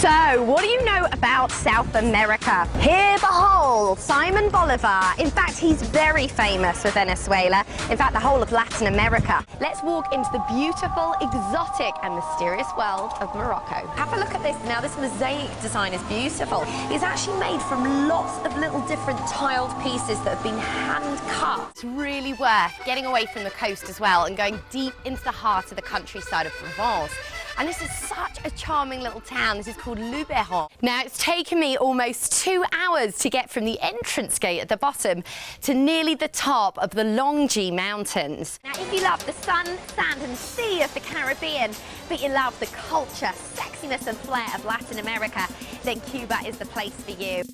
So, what do you know about South America? Here, behold, Simon Bolivar. In fact, he's very famous for Venezuela. In fact, the whole of Latin America. Let's walk into the beautiful, exotic and mysterious world of Morocco. Have a look at this. Now, this mosaic design is beautiful. It's actually made from lots of little different tiled pieces that have been hand cut. It's really worth getting away from the coast as well and going deep into the heart of the countryside of Provence. And this is such a charming little town. This is called Luberon. Now, it's taken me almost 2 hours to get from the entrance gate at the bottom to nearly the top of the Longji Mountains. Now, if you love the sun, sand and sea of the Caribbean, but you love the culture, sexiness and flair of Latin America, then Cuba is the place for you.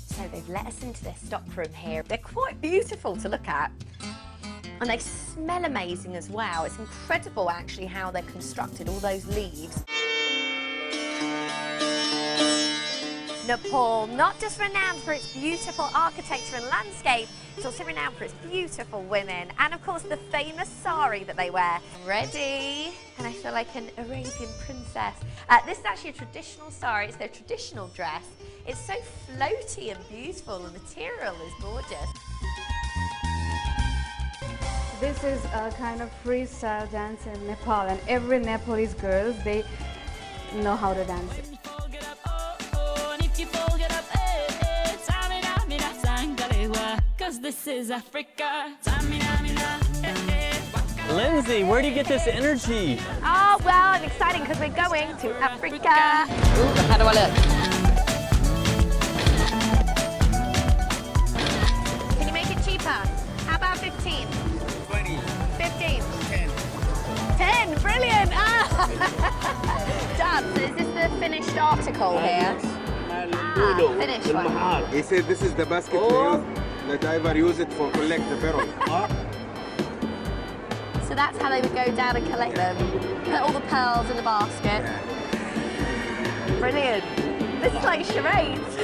So they've let us into their stock room here. They're quite beautiful to look at. And they smell amazing as well. It's incredible, actually, how they're constructed, all those leaves. Nepal, not just renowned for its beautiful architecture and landscape, it's also renowned for its beautiful women. And, of course, the famous sari that they wear. I'm ready. And I feel like an Arabian princess. This is actually a traditional sari. It's their traditional dress. It's so floaty and beautiful. The material is gorgeous. This is a kind of freestyle dance in Nepal, and every Nepalese girls, they know how to dance it. Cause this is Africa. Lindsey, where do you get this energy? Oh, well, I'm excited because we're going to Africa. Ooh, how do I look? Can you make it cheaper? How about 15? 20. 15. 10. 10, brilliant! Ah. Done. So is this the finished article here? Finished one. He said this is the basket the diver use it for collect the barrel. So that's how they would go down and collect them. Put all the pearls in the basket. Brilliant. This is like charades.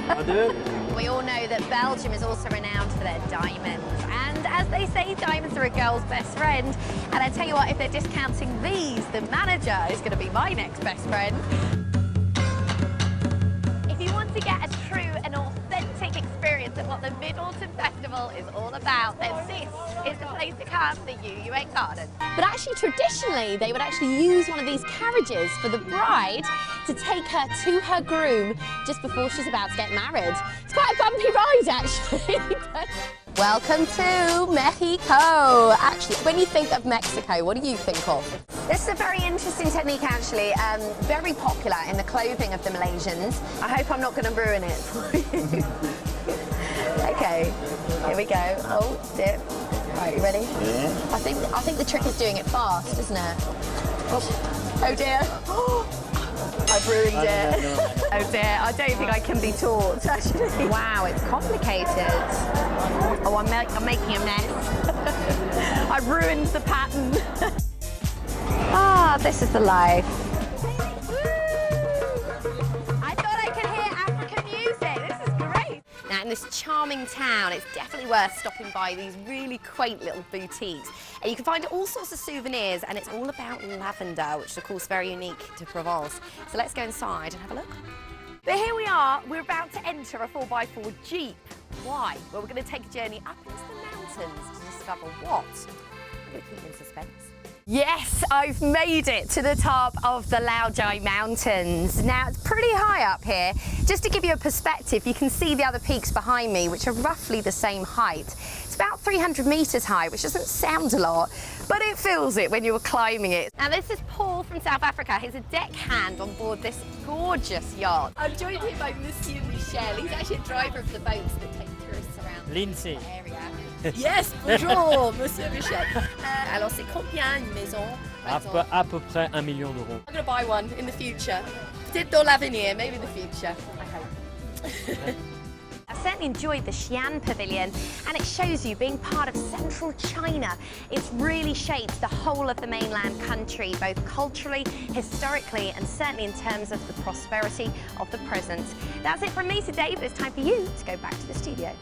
I do. We all know that Belgium is also renowned for their diamonds. And as they say, diamonds are a girl's best friend. And I tell you what, if they're discounting these, the manager is going to be my next best friend. If you want to get a true and authentic experience of what the Mid-Autumn Festival is all about, then this is the place to come, the UUN Garden. But actually, traditionally, they would actually use one of these carriages for the bride to take her to her groom just before she's about to get married. It's quite a bumpy ride, actually. Welcome to Mexico. Actually, when you think of Mexico, what do you think of? This is a very interesting technique, actually, very popular in the clothing of the Malaysians. I hope I'm not going to ruin it for you. Okay, here we go. Oh, dip. Right, you ready? Yeah. I think the trick is doing it fast, isn't it? Oh dear. I've ruined it. Oh dear, I don't think I can be taught, actually. Wow, it's complicated. Oh, I'm making a mess. I've ruined the pattern. Ah, this is the life. I thought I could hear African music. This is great. Now, in this charming town, it's definitely worth stopping by these really quaint little boutiques. And you can find all sorts of souvenirs, and it's all about lavender, which is, of course, very unique to Provence. So let's go inside and have a look. But here we are. We're about to enter a 4x4 Jeep. Why? Well, we're going to take a journey up into the mountains to discover what. I'm going to keep you in suspense. Yes, I've made it to the top of the Laojai Mountains. Now, it's pretty high up here. Just to give you a perspective, you can see the other peaks behind me, which are roughly the same height. It's about 300 metres high, which doesn't sound a lot, but it feels it when you're climbing it. Now, this is Paul from South Africa. He's a deckhand on board this gorgeous yacht. I'm joined here by Monsieur Michel. He's actually a driver of the boats that take tourists around Lindsey. the area. Yes, bonjour, Monsieur Michel. Alors, c'est combien une maison? À peu près 1 million d'euros. I'm going to buy one in the future. Peut-être dans l'avenir, maybe in the future, I hope. I certainly enjoyed the Xi'an Pavilion, and it shows you being part of central China. It's really shaped the whole of the mainland country, both culturally, historically, and certainly in terms of the prosperity of the present. That's it from me today, but it's time for you to go back to the studio.